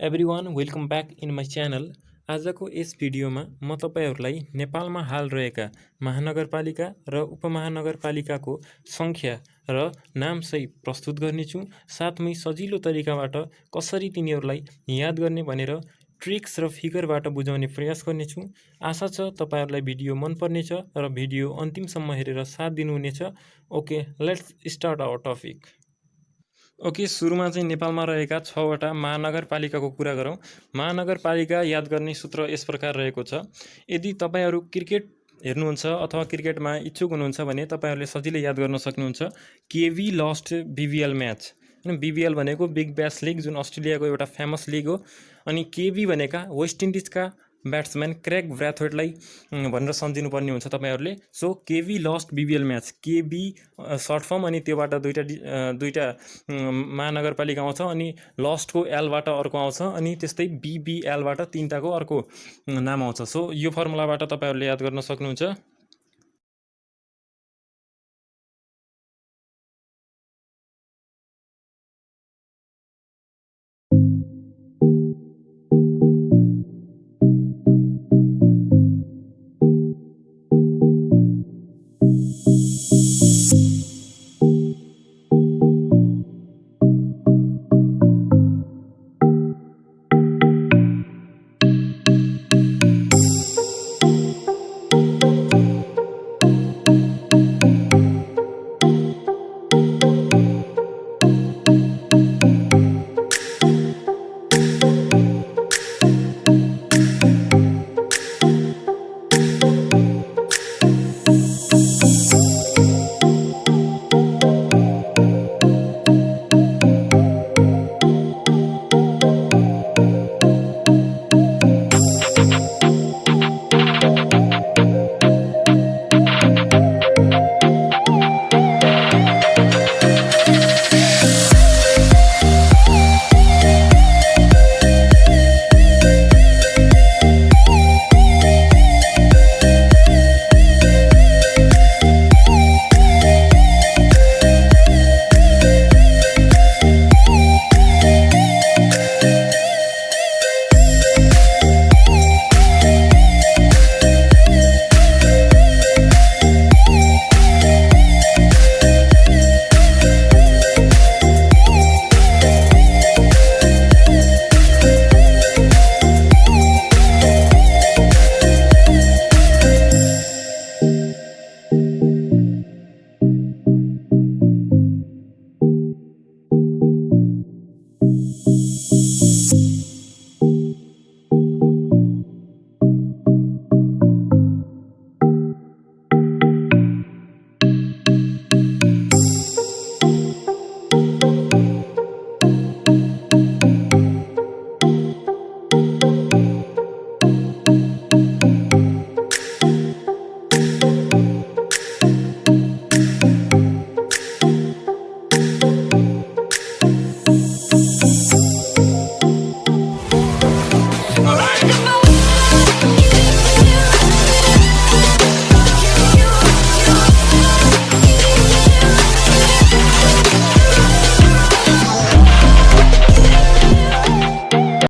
Everyone welcome back in my channel. आजको यस भिडियोमा म तपाईहरुलाई नेपालमा हाल रहेका महानगरपालिका र उपमहानगरपालिकाको संख्या र नाम सहित प्रस्तुत गर्नेछु। साथमै सजिलो तरिकाबाट कसरी तिनीहरूलाई याद गर्ने भनेर ट्रिक्स र फिगरबाट बुझाउने प्रयास गर्नेछु। आशा छ तपाईहरुलाई भिडियो मन पर्नेछ र भिडियो अन्तिमसम्म हेरेर साथ दिनुहुनेछ। Okay, let's start our topic. Okay, सुरुमा चाहिँ नेपालमा रहेका 6वटा महानगरपालिकाको कुरा गरौँ। महानगरपालिका याद गर्ने सूत्र यस प्रकार रहेको छ। यदि तपाईहरु क्रिकेट हेर्नुहुन्छ अथवा क्रिकेटमा इच्छुक हुनुहुन्छ भने तपाईहरुले सजिलै याद गर्न सक्नुहुन्छ। KV last BBL match. हैन, बीबीएल भनेको बिग ब्याश लिग, जुन अस्ट्रेलियाको एउटा फेमस लिग हो। अनि केवी भनेका वेस्ट इन्डिजका ब्याट्सम्यान क्रेग ब्राथवेटलाई भनेर सम्झिनु पर्ने हुन्छ तपाईहरुले। So KV last BBL match, KB short form, अनि त्योबाट दुईटा महानगरपालिका आउँछ, अनि लस्टको एलबाट अर्को आउँछ, अनि त्यस्तै बीबीएलबाट तीनटाको अर्को नाम आउँछ। सो यो फर्मुलाबाट तपाईहरुले याद गर्न सक्नुहुन्छ।